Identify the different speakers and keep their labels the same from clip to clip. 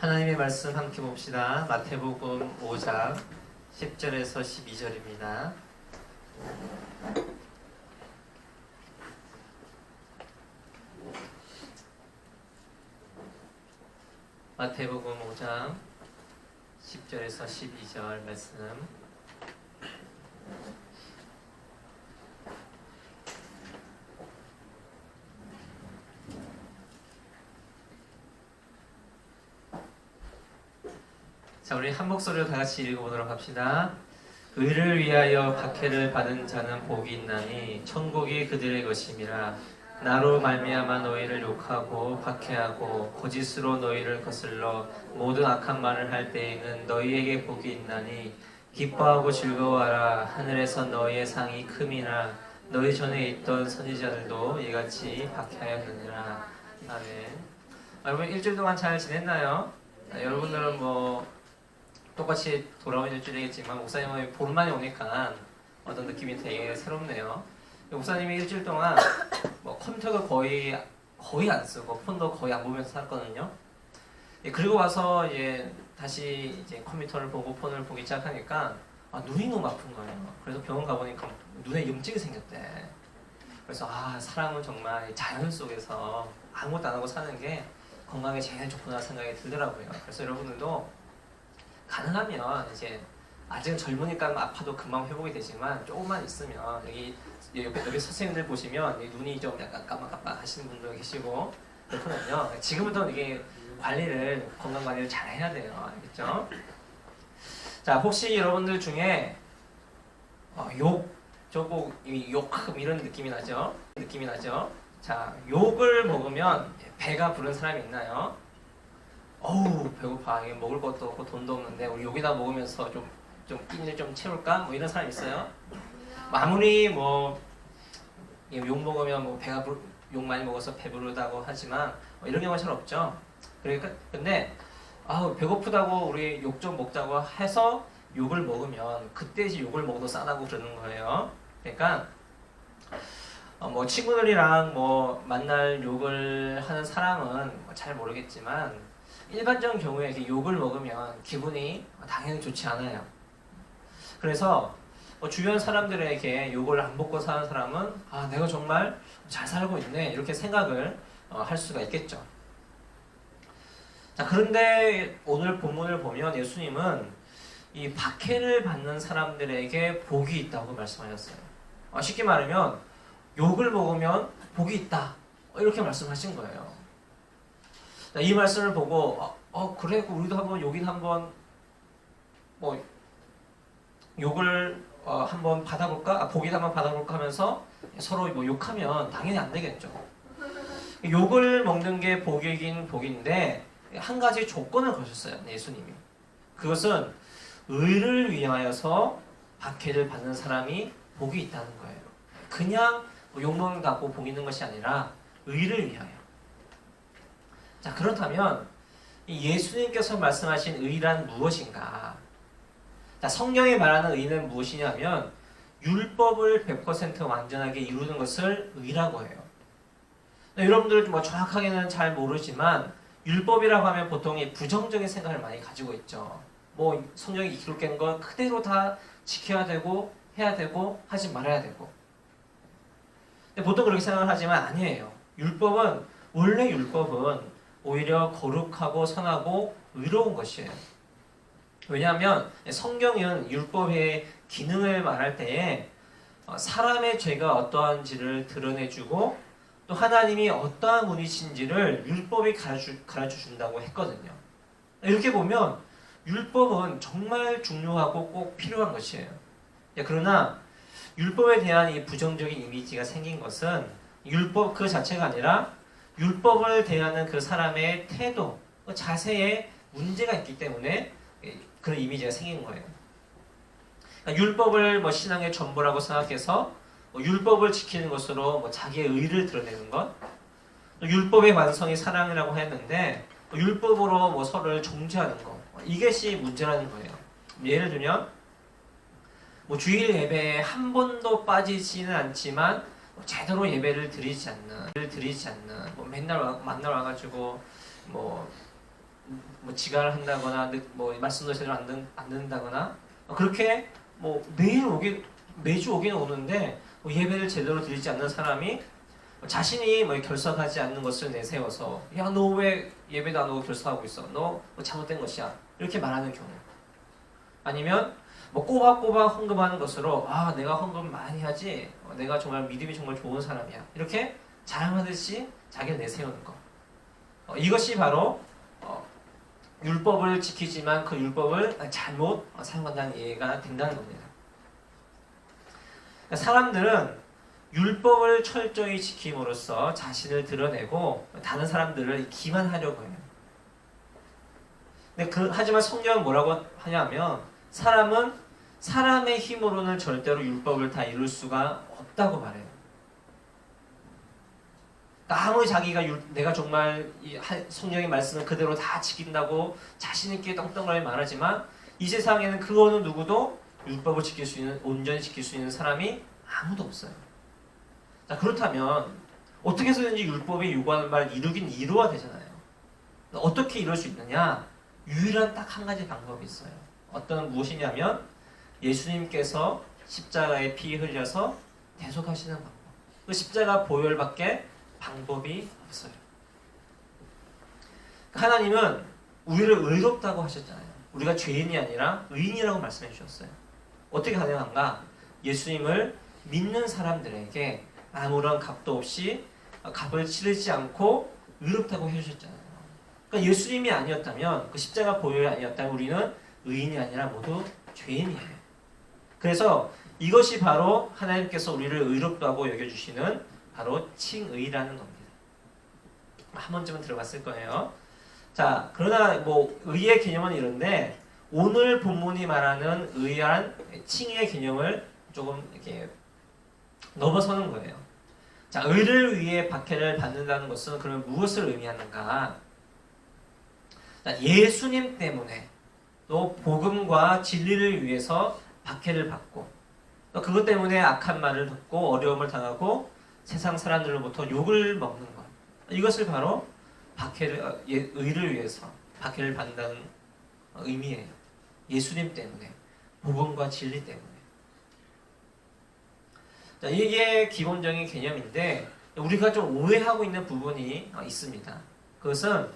Speaker 1: 하나님의 말씀 함께 봅시다. 마태복음 5장 10절에서 12절입니다. 마태복음 5장 10절에서 12절 말씀. 자, 우리 한 목소리로 다 같이 읽어보도록 합시다. 의를 위하여 박해를 받은 자는 복이 있나니 천국이 그들의 것임이라. 나로 말미암아 너희를 욕하고 박해하고 거짓으로 너희를 거슬러 모든 악한 말을 할 때에는 너희에게 복이 있나니 기뻐하고 즐거워하라. 하늘에서 너희의 상이 큼이나 너희 전에 있던 선지자들도 이같이 박해하였느니라. 아멘. 여러분 일주일 동안 잘 지냈나요? 여러분들은 똑같이 돌아온 일주일이겠지만 목사님은 보름만에 오니까 어떤 느낌이 되게 새롭네요. 목사님이 일주일 동안 컴퓨터도 거의 안 쓰고 폰도 거의 안 보면서 살았거든요. 그리고 와서 다시 컴퓨터를 보고 폰을 보기 시작하니까 눈이 너무 아픈 거예요. 그래서 병원 가보니까 눈에 염증이 생겼대. 그래서 사람은 정말 자연 속에서 아무것도 안 하고 사는 게 건강에 제일 좋구나 생각이 들더라고요. 그래서 여러분들도 가능하면 아직은 젊으니까 아파도 금방 회복이 되지만 조금만 있으면 여기 선생님들 보시면 눈이 좀 약간 깜빡깜빡 하시는 분도 계시고 그렇거든요. 지금부터 이게 건강 관리를 잘 해야 돼요. 알겠죠? 자, 혹시 여러분들 중에 욕 이런 느낌이 나죠? 자, 욕을 먹으면 배가 부른 사람이 있나요? 어우 배고파, 먹을 것도 없고 돈도 없는데 우리 욕이나 먹으면서 좀 끼니를 좀 채울까? 이런 사람 있어요? 아무리 욕 먹으면 욕 많이 먹어서 배부르다고 하지만 이런 경우가 잘 없죠. 그러니까 근데 배고프다고 우리 욕 좀 먹자고 해서 욕을 먹으면 그때 이제 욕을 먹어도 싸다고 그러는 거예요. 그러니까 친구들이랑 만날 욕을 하는 사람은 잘 모르겠지만 일반적인 경우에 이렇게 욕을 먹으면 기분이 당연히 좋지 않아요. 그래서 주변 사람들에게 욕을 안 먹고 사는 사람은 내가 정말 잘 살고 있네 이렇게 생각을 할 수가 있겠죠. 자, 그런데 오늘 본문을 보면 예수님은 이 박해를 받는 사람들에게 복이 있다고 말씀하셨어요. 쉽게 말하면 욕을 먹으면 복이 있다 이렇게 말씀하신 거예요. 이 말씀을 보고 그래 우리도 한번 욕을 한번 받아볼까? 복을 한번 받아볼까 하면서 서로 욕하면 당연히 안 되겠죠. 욕을 먹는 게 복이긴 복인데 한 가지 조건을 거셨어요. 예수님이. 그것은 의를 위하여서 박해를 받는 사람이 복이 있다는 거예요. 그냥 욕먹는다고 복 있는 것이 아니라 의를 위하여. 자, 그렇다면 예수님께서 말씀하신 의란 무엇인가? 자, 성경이 말하는 의는 무엇이냐면 율법을 100% 완전하게 이루는 것을 의라고 해요. 여러분들 정확하게는 잘 모르지만 율법이라고 하면 보통 부정적인 생각을 많이 가지고 있죠. 성경이 기록된 건 그대로 다 지켜야 되고 해야 되고 하지 말아야 되고. 근데 보통 그렇게 생각을 하지만 아니에요. 원래 율법은 오히려 거룩하고 선하고 의로운 것이에요. 왜냐하면 성경은 율법의 기능을 말할 때에 사람의 죄가 어떠한지를 드러내주고 또 하나님이 어떠한 분이신지를 율법이 가르쳐준다고 했거든요. 이렇게 보면 율법은 정말 중요하고 꼭 필요한 것이에요. 그러나 율법에 대한 이 부정적인 이미지가 생긴 것은 율법 그 자체가 아니라 율법을 대하는 그 사람의 태도, 그 자세에 문제가 있기 때문에 그런 이미지가 생긴 거예요. 그러니까 율법을 신앙의 전부라고 생각해서 율법을 지키는 것으로 자기의 의를 드러내는 것, 율법의 완성이 사랑이라고 했는데 율법으로 서로를 정죄하는 것, 이것이 문제라는 거예요. 예를 들면 주일 예배에 한 번도 빠지지는 않지만 제대로 예배를 드리지 않는 맨날 만나러 와가지고 뭐 지각을 한다거나 뭐 말씀도 제대로 안 듣는다거나 그렇게 뭐 매주 오긴 오는데 뭐 예배를 제대로 드리지 않는 사람이 자신이 뭐 결석하지 않는 것을 내세워서 야 너 왜 예배도 안 오고 결석하고 있어? 너 뭐 잘못된 것이야. 이렇게 말하는 경우. 아니면 뭐 꼬박꼬박 헌금하는 것으로 아 내가 헌금 많이 하지 내가 정말 믿음이 정말 좋은 사람이야. 이렇게 자랑하듯이 자기를 내세우는 것. 이것이 바로 율법을 지키지만 그 율법을 잘못 사용한다는 이해가 된다는 겁니다. 그러니까 사람들은 율법을 철저히 지킴으로써 자신을 드러내고 다른 사람들을 기만하려고 해요. 근데 하지만 성경은 뭐라고 하냐면 사람은 사람의 힘으로는 절대로 율법을 다 이룰 수가 없다고 말해요. 그러니까 아무리 자기가 내가 정말 성경의 말씀을 그대로 다 지킨다고 자신 있게 떵떵거리 말하지만 이 세상에는 그거는 누구도 율법을 지킬 수 있는 온전히 지킬 수 있는 사람이 아무도 없어요. 자, 그렇다면 어떻게 해서든지 율법이 요구하는 바를 이루긴 이루어야 되잖아요. 어떻게 이룰 수 있느냐? 유일한 딱 한 가지 방법이 있어요. 무엇이냐면 예수님께서 십자가에 피 흘려서 대속하시는 방법. 그 십자가 보혈밖에 방법이 없어요. 하나님은 우리를 의롭다고 하셨잖아요. 우리가 죄인이 아니라 의인이라고 말씀해 주셨어요. 어떻게 가능한가? 예수님을 믿는 사람들에게 아무런 값도 없이 값을 치르지 않고 의롭다고 해주셨잖아요. 그러니까 예수님이 아니었다면 그 십자가 보혈이 아니었다면 우리는 의인이 아니라 모두 죄인이에요. 그래서 이것이 바로 하나님께서 우리를 의롭다고 여겨주시는 바로 칭의라는 겁니다. 한 번쯤은 들어봤을 거예요. 자, 그러나 뭐 의의 개념은 이런데 오늘 본문이 말하는 의한 칭의의 개념을 조금 이렇게 넘어서는 거예요. 자, 의를 위해 박해를 받는다는 것은 그러면 무엇을 의미하는가? 자, 예수님 때문에 또 복음과 진리를 위해서 박해를 받고 또 그것 때문에 악한 말을 듣고 어려움을 당하고 세상 사람들로부터 욕을 먹는 것. 이것을 바로 의를 위해서 박해를 받는다는 의미예요. 예수님 때문에 복음과 진리 때문에. 자, 이게 기본적인 개념인데 우리가 좀 오해하고 있는 부분이 있습니다. 그것은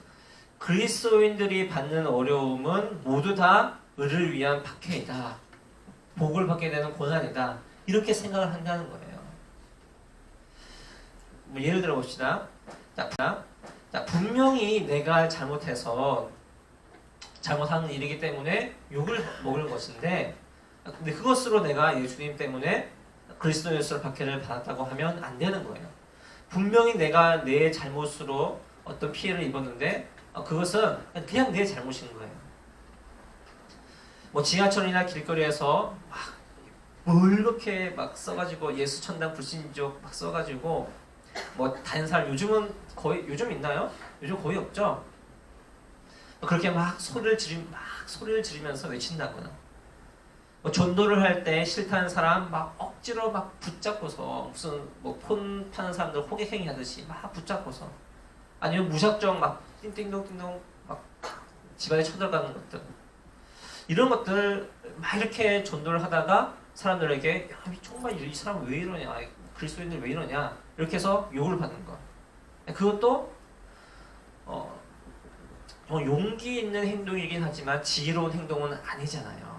Speaker 1: 그리스도인들이 받는 어려움은 모두 다 의를 위한 박해이다. 복을 받게 되는 고난이다. 이렇게 생각을 한다는 거예요. 뭐 예를 들어 봅시다. 자, 분명히 내가 잘못해서 잘못하는 일이기 때문에 욕을 먹을 것인데 근데 그것으로 내가 예수님 때문에 그리스도인으로서 박해를 받았다고 하면 안 되는 거예요. 분명히 내가 내 잘못으로 어떤 피해를 입었는데 그것은 그냥 내 잘못인 거예요. 뭐 지하철이나 길거리에서 뭘 이렇게 막 써가지고 예수 천당 불신족 막 써가지고 뭐 다른 사람 요즘은 거의 요즘 있나요? 요즘 거의 없죠. 그렇게 막 소리를 지르면서 외친다거나 뭐 전도를 할 때 싫다는 사람 막 억지로 막 붙잡고서 무슨 뭐 폰 파는 사람들 호객행위 하듯이 막 붙잡고서 아니면 무작정 막 띵띵동띵동 막 집안에 쳐들어가는 것들 이런 것들 막 이렇게 전도를 하다가 사람들에게 야, 정말 이 사람 왜 이러냐 그리스도인들 왜 이러냐 이렇게 해서 욕을 받는 거 그것도 용기 있는 행동이긴 하지만 지혜로운 행동은 아니잖아요.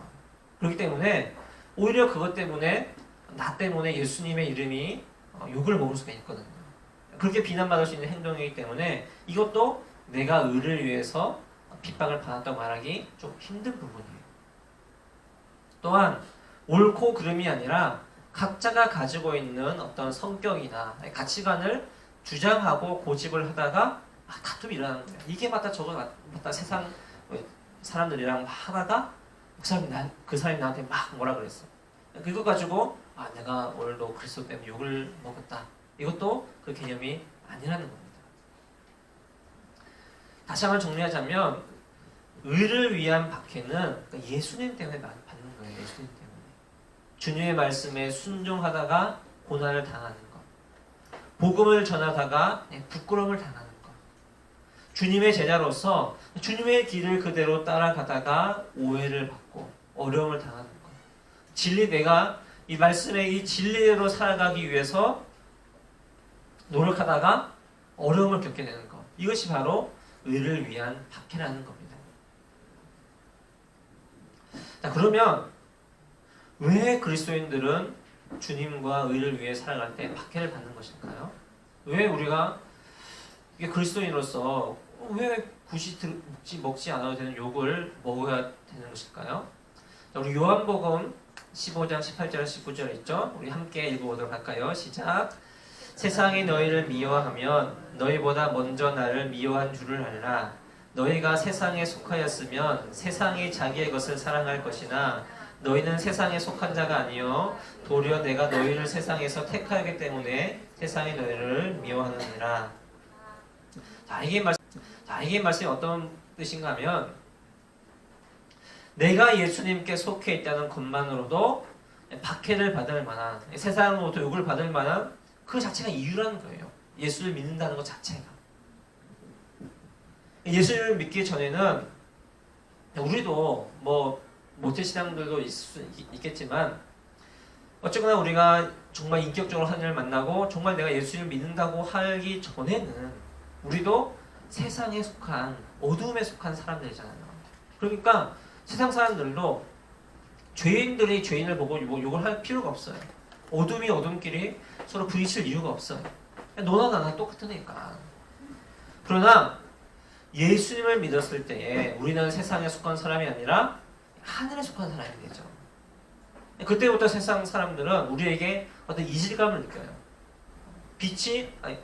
Speaker 1: 그렇기 때문에 오히려 그것 때문에 나 때문에 예수님의 이름이 욕을 먹을 수가 있거든요. 그렇게 비난받을 수 있는 행동이기 때문에 이것도 내가 의를 위해서 핍박을 받았다고 말하기 좀 힘든 부분이에요. 또한 옳고 그름이 아니라 각자가 가지고 있는 어떤 성격이나 가치관을 주장하고 고집을 하다가 다툼이 일어나는 거예요. 이게 맞다 저거 맞다 세상 사람들이랑 막 하다가 그 사람이 나한테 막 뭐라 그랬어. 그거 가지고 내가 오늘도 그리스도 때문에 욕을 먹었다. 이것도 그 개념이 아니라는 겁니다. 다시 한번 정리하자면 의를 위한 박해는 그러니까 예수님 때문에 받는 거예요. 예수님 때문에. 주님의 말씀에 순종하다가 고난을 당하는 것. 복음을 전하다가 부끄러움을 당하는 것. 주님의 제자로서 주님의 길을 그대로 따라가다가 오해를 받고 어려움을 당하는 것. 내가 이 말씀의 이 진리로 살아가기 위해서 노력하다가 어려움을 겪게 되는 것. 이것이 바로 의를 위한 박해라는 겁니다. 자, 그러면 왜 그리스도인들은 주님과 의를 위해 살아갈 때 박해를 받는 것일까요? 왜 우리가 이게 그리스도인으로서 왜 굳이 먹지 않아도 되는 욕을 먹어야 되는 것일까요? 자, 우리 요한복음 15장 18절 19절 있죠? 우리 함께 읽어보도록 할까요? 시작. 세상이 너희를 미워하면 너희보다 먼저 나를 미워한 줄을 알라. 너희가 세상에 속하였으면 세상이 자기의 것을 사랑할 것이나 너희는 세상에 속한 자가 아니요 도리어 내가 너희를 세상에서 택하였기 때문에 세상이 너희를 미워하느니라. 자, 이게 말씀이 어떤 뜻인가 하면 내가 예수님께 속해 있다는 것만으로도 박해를 받을 만한, 세상으로부터 욕을 받을 만한 그 자체가 이유라는 거예요. 예수를 믿는다는 것 자체가. 예수를 믿기 전에는 우리도 뭐 모태신앙들도 있겠지만 어쨌거나 우리가 정말 인격적으로 하나님을 만나고 정말 내가 예수를 믿는다고 하기 전에는 우리도 세상에 속한 어둠에 속한 사람들이잖아요. 그러니까 세상 사람들도 죄인들이 죄인을 보고 욕을 할 필요가 없어요. 어둠이 어둠끼리 서로 부딪힐 이유가 없어요. 너나 나나 똑같으니까. 그러나 예수님을 믿었을 때에 우리는 세상에 속한 사람이 아니라 하늘에 속한 사람이 되죠. 그때부터 세상 사람들은 우리에게 어떤 이질감을 느껴요.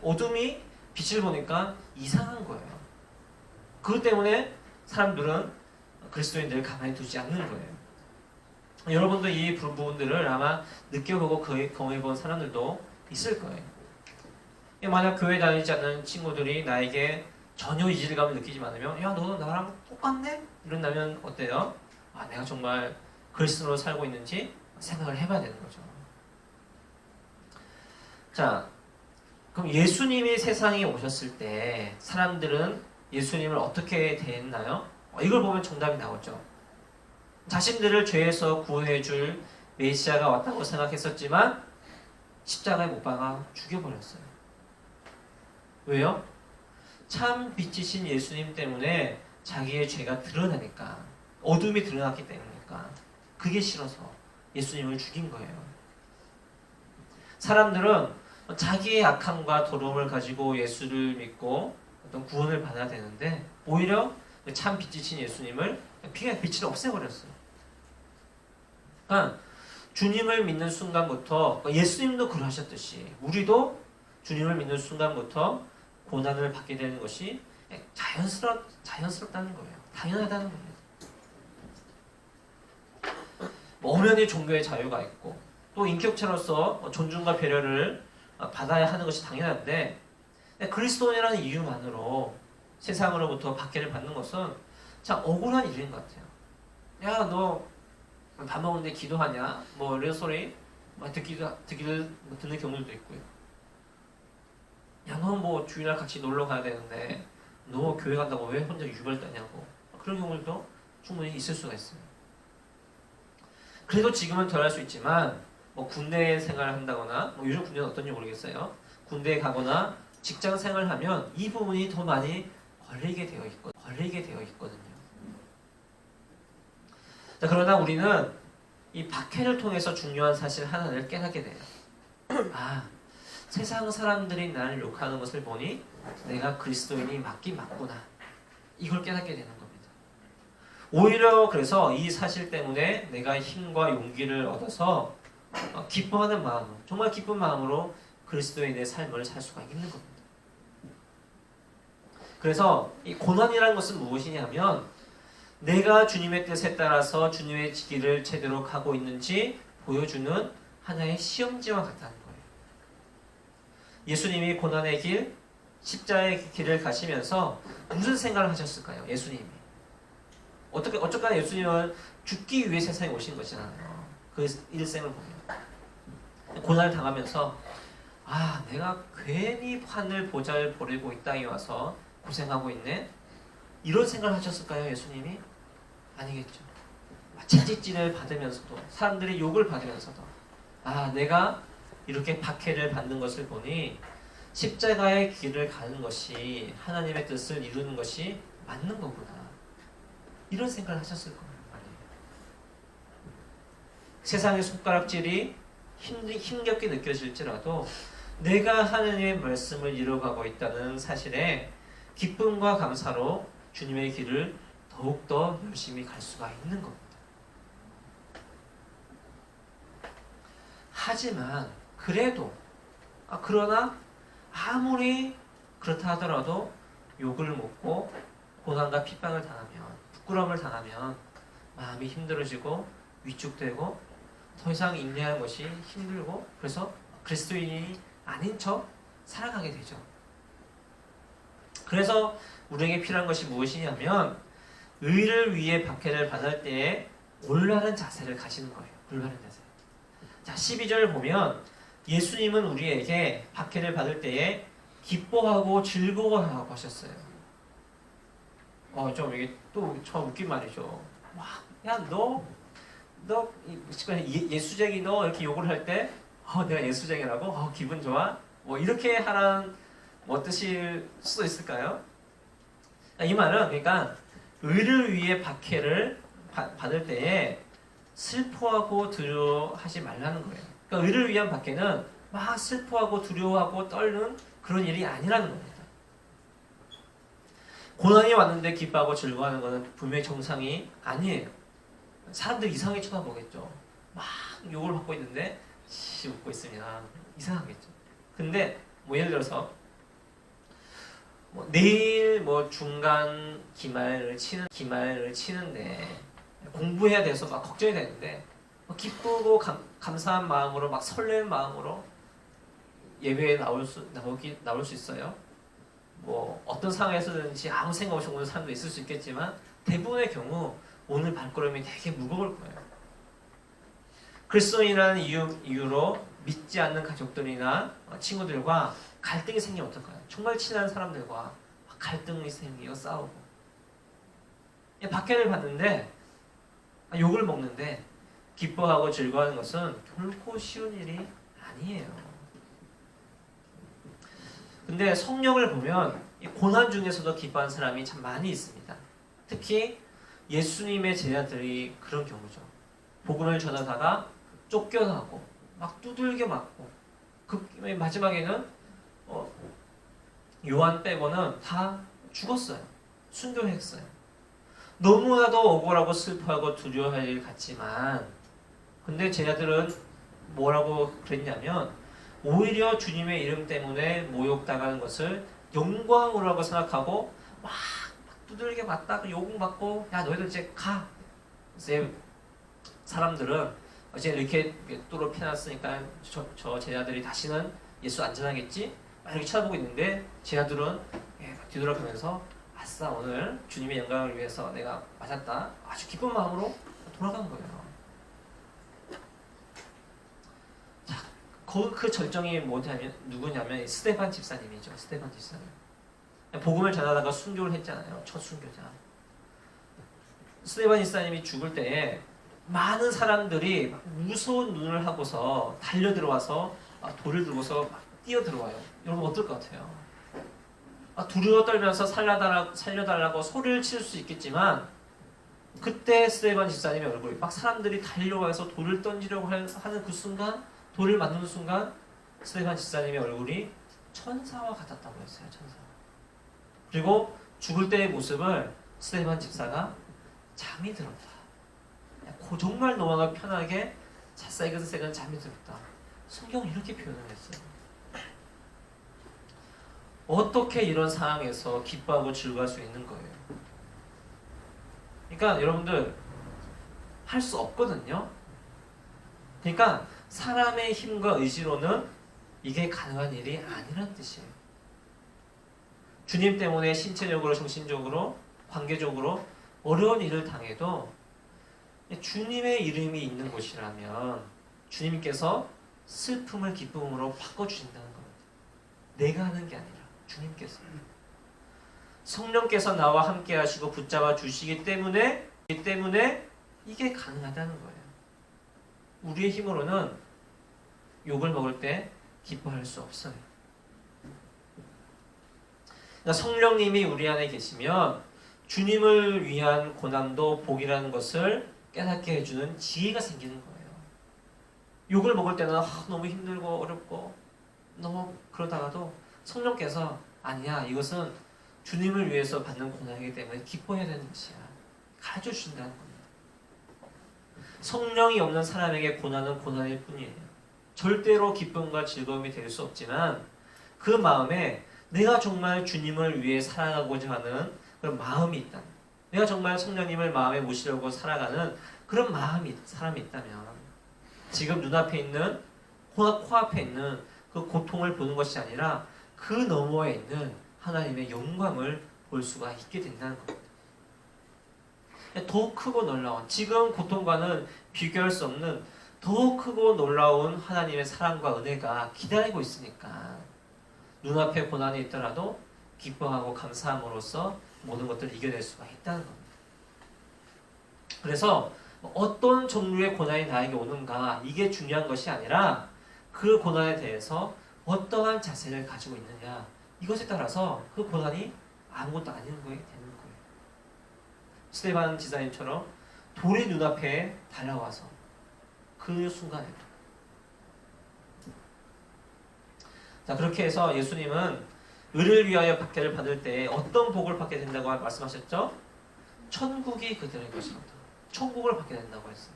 Speaker 1: 어둠이 빛을 보니까 이상한 거예요. 그것 때문에 사람들은 그리스도인들을 가만히 두지 않는 거예요. 여러분도 이 부분들을 아마 느껴보고 경험해본 사람들도 있을 거예요. 만약 교회 다니지 않는 친구들이 나에게 전혀 이질감을 느끼지 않으면 야, 너는 나랑 똑같네? 이런다면 어때요? 아, 내가 정말 그리스도로 살고 있는지 생각을 해봐야 되는 거죠. 자, 그럼 예수님이 세상에 오셨을 때 사람들은 예수님을 어떻게 대했나요? 이걸 보면 정답이 나오죠. 자신들을 죄에서 구해줄 메시아가 왔다고 생각했었지만 십자가에 못 박아 죽여버렸어요. 왜요? 참 빛이신 예수님 때문에 자기의 죄가 드러나니까, 어둠이 드러났기 때문이니까 그게 싫어서 예수님을 죽인 거예요. 사람들은 자기의 악함과 더러움을 가지고 예수를 믿고 어떤 구원을 받아야 되는데 오히려 참 빛이신 예수님을 빛을 없애버렸어요. 그러니까 주님을 믿는 순간부터 예수님도 그러하셨듯이 우리도 주님을 믿는 순간부터 고난을 받게 되는 것이 자연스럽다는 거예요. 당연하다는 거예요. 엄연히 종교의 자유가 있고 또 인격체로서 존중과 배려를 받아야 하는 것이 당연한데 그리스도인이라는 이유만으로 세상으로부터 박해를 받는 것은 참 억울한 일인 것 같아요. 야, 너 밥 먹는데 기도하냐? 뭐 이런 소리 듣는 경우도 있고요. 야, 너 뭐 주일날 같이 놀러 가야 되는데 너 교회 간다고 왜 혼자 유발 떠냐고. 그런 경우도 충분히 있을 수가 있어요. 그래도 지금은 덜 할 수 있지만 뭐 군대 생활을 한다거나 뭐 요즘 군대는 어떤지 모르겠어요. 군대에 가거나 직장 생활을 하면 이 부분이 더 많이 걸리게 되어 있거든요. 자, 그러나 우리는 이 박해를 통해서 중요한 사실 하나를 깨닫게 돼요. 아, 세상 사람들이 나를 욕하는 것을 보니 내가 그리스도인이 맞긴 맞구나. 이걸 깨닫게 되는 겁니다. 오히려 그래서 이 사실 때문에 내가 힘과 용기를 얻어서 기뻐하는 마음으로, 정말 기쁜 마음으로 그리스도인의 삶을 살 수가 있는 겁니다. 그래서 이 고난이라는 것은 무엇이냐면 내가 주님의 뜻에 따라서 주님의 길을 제대로 가고 있는지 보여주는 하나의 시험지와 같다는 거예요. 예수님이 고난의 길, 십자의 길을 가시면서 무슨 생각을 하셨을까요? 예수님이. 어쨌거나 예수님은 죽기 위해 세상에 오신 것이잖아요. 그 일생을 보면. 고난을 당하면서 아, 내가 괜히 하늘 보좌를 버리고 이 땅에 와서 고생하고 있네. 이런 생각을 하셨을까요, 예수님이? 아니겠죠. 채찍질을 받으면서도, 사람들의 욕을 받으면서도, 내가 이렇게 박해를 받는 것을 보니 십자가의 길을 가는 것이 하나님의 뜻을 이루는 것이 맞는 거구나. 이런 생각을 하셨을 거예요. 세상의 손가락질이 힘겹게 느껴질지라도 내가 하나님의 말씀을 이루어가고 있다는 사실에 기쁨과 감사로 주님의 길을 더욱더 열심히 갈 수가 있는 겁니다. 하지만 그래도 그러나 아무리 그렇다 하더라도 욕을 먹고 고난과 핍박을 당하면, 부끄러움을 당하면 마음이 힘들어지고 위축되고 더 이상 인내하는 것이 힘들고, 그래서 그리스도인이 아닌 척 살아가게 되죠. 그래서 우리에게 필요한 것이 무엇이냐면 의를 위해 박해를 받을 때에 올바른 자세를 가지는 거예요. 올바른 자세. 자, 12절 보면 예수님은 우리에게 박해를 받을 때에 기뻐하고 즐거워하고 하셨어요. 좀 이게 또 처음 웃긴 말이죠. 야, 너 예수쟁이 너 이렇게 욕을 할 때 내가 예수쟁이라고? 기분 좋아? 뭐 이렇게 하라는 뜻일 수도 있을까요? 이 말은 그러니까 의를 위해 박해를 받을 때에 슬퍼하고 두려워하지 말라는 거예요. 그러니까 의를 위한 박해는 막 슬퍼하고 두려워하고 떨는 그런 일이 아니라는 겁니다. 고난이 왔는데 기뻐하고 즐거워하는 것은 분명히 정상이 아니에요. 사람들이 이상하게 쳐다보겠죠. 막 욕을 받고 있는데 웃고 있으면 이상하겠죠. 근데 예를 들어서 내일 중간 기말을 치는데 공부해야 돼서 막 걱정이 되는데 기쁘고 감사한 마음으로 막 설레는 마음으로 예배에 나올 수 있어요. 어떤 상황에서든지 아무 생각 없이 오는 사람도 있을 수 있겠지만 대부분의 경우 오늘 발걸음이 되게 무거울 거예요. 그리스도인이라는 이유로 믿지 않는 가족들이나 친구들과 갈등이 생기면 어떨까요? 정말 친한 사람들과 갈등이 생기고 싸우고 박해를 받는데 욕을 먹는데 기뻐하고 즐거워하는 것은 결코 쉬운 일이 아니에요. 근데 성경을 보면 이 고난 중에서도 기뻐하는 사람이 참 많이 있습니다. 특히 예수님의 제자들이 그런 경우죠. 복음을 전하다가 쫓겨나고 막 두들겨 맞고 마지막에는 요한 빼고는 다 죽었어요. 순교했어요. 너무나도 억울하고 슬퍼하고 두려워할 일 같지만 근데 제자들은 뭐라고 그랬냐면 오히려 주님의 이름 때문에 모욕당하는 것을 영광으로 생각하고 막 두들겨 맞다가 욕받고 야 너희들 이제 가. 이제 사람들은 이제 이렇게 뚜로 펴놨으니까 저 제자들이 다시는 예수 안전하겠지? 막 이렇게 쳐다보고 있는데 제자들은 뒤돌아가면서 아싸 오늘 주님의 영광을 위해서 내가 맞았다. 아주 기쁜 마음으로 돌아간 거예요. 자, 그 절정이 누구냐면 스데반 집사님이죠. 스데반 집사님. 복음을 전하다가 순교를 했잖아요. 첫 순교자. 스데반 집사님이 죽을 때에 많은 사람들이 무서운 눈을 하고서 달려 들어와서 돌을 들고서 막 뛰어 들어와요. 여러분 어떨 것 같아요? 두려워 떨면서 살려달라고 소리를 칠 수 있겠지만 그때 스데반 집사님의 얼굴이 막 사람들이 달려와서 돌을 던지려고 하는 그 순간, 돌을 맞는 순간 스데반 집사님의 얼굴이 천사와 같았다고 했어요. 천사. 그리고 죽을 때의 모습을 스데반 집사가 잠이 들었다. 정말 너무나 편하게 새근새근 잠이 들었다. 성경은 이렇게 표현을 했어요. 어떻게 이런 상황에서 기뻐하고 즐거워할 수 있는 거예요? 그러니까 여러분들 할 수 없거든요. 그러니까 사람의 힘과 의지로는 이게 가능한 일이 아니란 뜻이에요. 주님 때문에 신체적으로, 정신적으로, 관계적으로 어려운 일을 당해도 주님의 이름이 있는 곳이라면 주님께서 슬픔을 기쁨으로 바꿔주신다는 겁니다. 내가 하는 게 아니라 주님께서. 성령께서 나와 함께 하시고 붙잡아 주시기 때문에 이게 가능하다는 거예요. 우리의 힘으로는 욕을 먹을 때 기뻐할 수 없어요. 그러니까 성령님이 우리 안에 계시면 주님을 위한 고난도 복이라는 것을 깨닫게 해주는 지혜가 생기는 거예요. 욕을 먹을 때는 너무 힘들고 어렵고 너무 그러다가도 성령께서 아니야, 이것은 주님을 위해서 받는 고난이기 때문에 기뻐해야 되는 것이야, 가르쳐 주신다는 겁니다. 성령이 없는 사람에게 고난은 고난일 뿐이에요. 절대로 기쁨과 즐거움이 될 수 없지만 그 마음에 내가 정말 주님을 위해 살아가고자 하는 그런 마음이 있다, 내가 정말 성령님을 마음에 모시려고 살아가는 그런 사람이 있다면 지금 눈앞에 있는 코앞에 있는 그 고통을 보는 것이 아니라 그 너머에 있는 하나님의 영광을 볼 수가 있게 된다는 겁니다. 더 크고 놀라운, 지금 고통과는 비교할 수 없는 더 크고 놀라운 하나님의 사랑과 은혜가 기다리고 있으니까 눈앞에 고난이 있더라도 기뻐하고 감사함으로써 모든 것들을 이겨낼 수가 있다는 겁니다. 그래서 어떤 종류의 고난이 나에게 오는가, 이게 중요한 것이 아니라 그 고난에 대해서 어떠한 자세를 가지고 있느냐, 이것에 따라서 그 고난이 아무것도 아닌 거에 되는 거예요. 스데반 지사님처럼 돌이 눈앞에 달려와서 그 순간에, 자, 그렇게 해서 예수님은 의를 위하여 박해를 받을 때 어떤 복을 받게 된다고 말씀하셨죠? 천국이 그들의 것이다. 천국을 받게 된다고 했어요.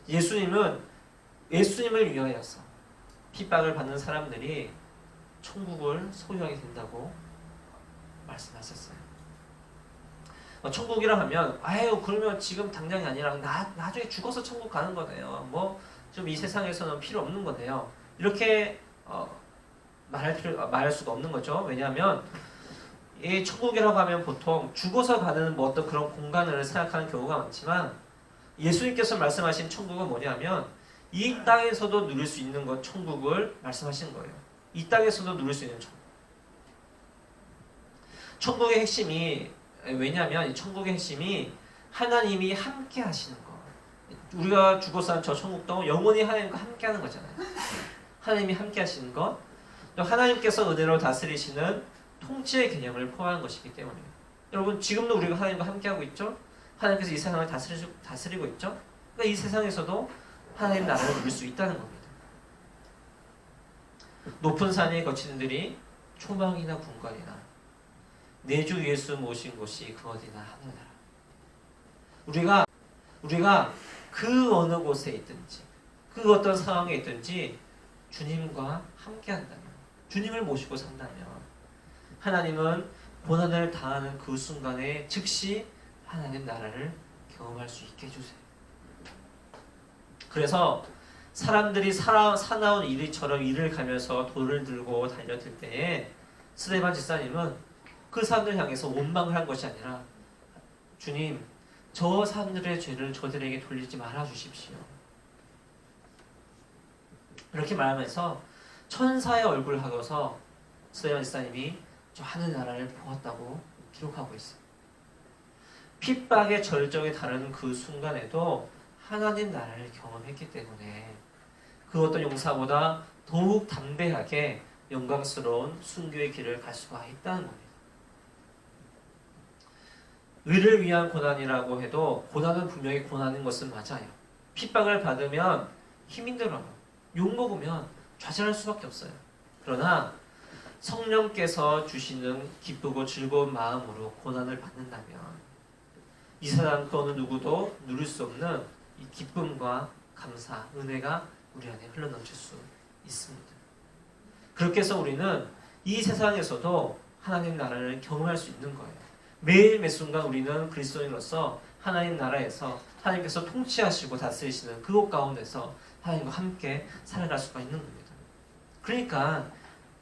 Speaker 1: 예수님을 위하여서 핍박을 받는 사람들이 천국을 소유하게 된다고 말씀하셨어요. 천국이라 하면 그러면 지금 당장이 아니라 나중에 죽어서 천국 가는 거네요. 좀 이 세상에서는 필요 없는 거네요. 이렇게 말할 수가 없는 거죠. 왜냐하면 이 천국이라고 하면 보통 죽어서 가는 어떤 그런 공간을 생각하는 경우가 많지만 예수님께서 말씀하신 천국은 뭐냐면 이 땅에서도 누릴 수 있는 것, 천국을 말씀하시는 거예요. 이 땅에서도 누릴 수 있는 천국. 천국의 핵심이, 왜냐하면 이 천국의 핵심이 하나님이 함께 하시는 거. 우리가 죽어서 한 저 천국도 영원히 하나님과 함께 하는 거잖아요. 하나님이 함께 하시는 것, 또 하나님께서 은혜로 다스리시는 통치의 개념을 포함한 것이기 때문이에요. 여러분, 지금도 우리가 하나님과 함께하고 있죠? 하나님께서 이 세상을 다스리고 있죠? 그러니까 이 세상에서도 하나님 나라를 누릴 수 있다는 겁니다. 높은 산에 거치는 들이 초망이나 궁궐이나 내 주 예수 모신 곳이 그 어디나 하느니라. 우리가 그 어느 곳에 있든지 그 어떤 상황에 있든지 주님과 함께한다면, 주님을 모시고 산다면 하나님은 고난을 당하는 그 순간에 즉시 하나님 나라를 경험할 수 있게 해주세요. 그래서 사람들이 사나운 이리처럼 일을 가면서 돌을 들고 달려들 때에 스데반 집사님은 그 사람들 향해서 원망을 한 것이 아니라 주님, 저 사람들의 죄를 저들에게 돌리지 말아 주십시오. 이렇게 말하면서 천사의 얼굴을 하고서 스데반 집사님이 저 하늘 나라를 보았다고 기록하고 있어요. 핍박의 절정에 다른 그 순간에도 하나님 나라를 경험했기 때문에 그 어떤 용사보다 더욱 담대하게 영광스러운 순교의 길을 갈 수가 있다는 겁니다. 의를 위한 고난이라고 해도 고난은 분명히 고난인 것은 맞아요. 핍박을 받으면 힘들어요. 욕먹으면 좌절할 수밖에 없어요. 그러나 성령께서 주시는 기쁘고 즐거운 마음으로 고난을 받는다면 이 세상 그 어느 누구도 누릴 수 없는 이 기쁨과 감사, 은혜가 우리 안에 흘러넘칠 수 있습니다. 그렇게 해서 우리는 이 세상에서도 하나님 나라를 경험할 수 있는 거예요. 매일 매 순간 우리는 그리스도인으로서 하나님 나라에서 하나님께서 통치하시고 다스리시는 그곳 가운데서 하나님과 함께 살아갈 수가 있는 겁니다. 그러니까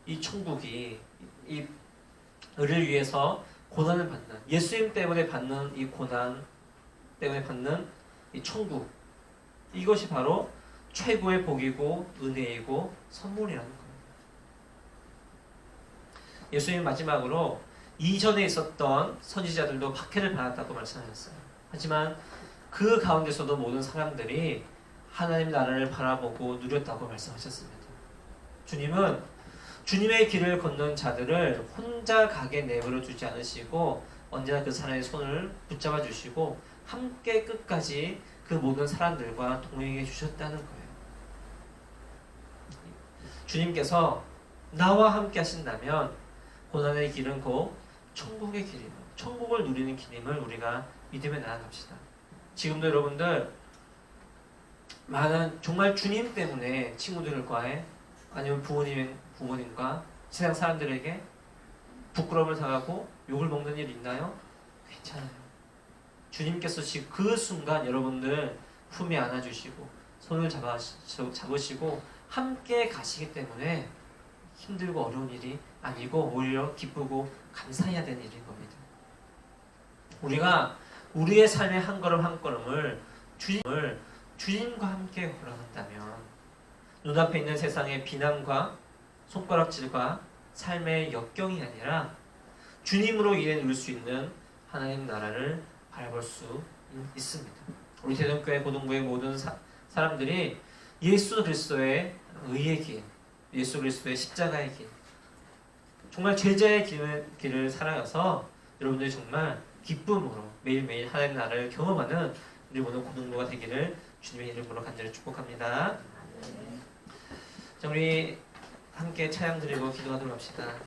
Speaker 1: 이 천국이 이 의를 위해서 고난을 받는, 예수님 때문에 받는 이 고난 때문에 받는 이 천국, 이것이 바로 최고의 복이고 은혜이고 선물이라는 겁니다. 예수님 마지막으로 이전에 있었던 선지자들도 박해를 받았다고 말씀하셨어요. 하지만 그 가운데서도 모든 사람들이 하나님 나라를 바라보고 누렸다고 말씀하셨습니다. 주님은 주님의 길을 걷는 자들을 혼자 가게 내버려 두지 않으시고 언제나 그 사람의 손을 붙잡아 주시고 함께 끝까지 그 모든 사람들과 동행해 주셨다는 거예요. 주님께서 나와 함께 하신다면 고난의 길은 곧 천국의 길이고 천국을 누리는 길임을 우리가 믿으며 나아갑시다. 지금도 여러분들 많은 정말 주님 때문에 친구들과의 아니면 부모님과 세상 사람들에게 부끄러움을 당하고 욕을 먹는 일 있나요? 괜찮아요. 주님께서 지금 그 순간 여러분들 품에 안아주시고 손을 잡으시고 함께 가시기 때문에 힘들고 어려운 일이 아니고 오히려 기쁘고 감사해야 되는 일인 겁니다. 우리가 우리의 삶의 한 걸음 한 걸음을 주님과 함께 걸어간다면 눈앞에 있는 세상의 비난과 손가락질과 삶의 역경이 아니라 주님으로 인해 누릴 수 있는 하나님 나라를 바라볼 수 있습니다. 우리 대전교회 고등부의 모든 사람들이 예수 그리스도의 의의 길, 예수 그리스도의 십자가의 길, 정말 제자의 길을 살아가서 여러분들이 정말 기쁨으로 매일매일 하나님 나라를 경험하는 우리 모든 고등부가 되기를 주님의 이름으로 간절히 축복합니다. 자, 우리 함께 찬양 드리고 기도하도록 합시다.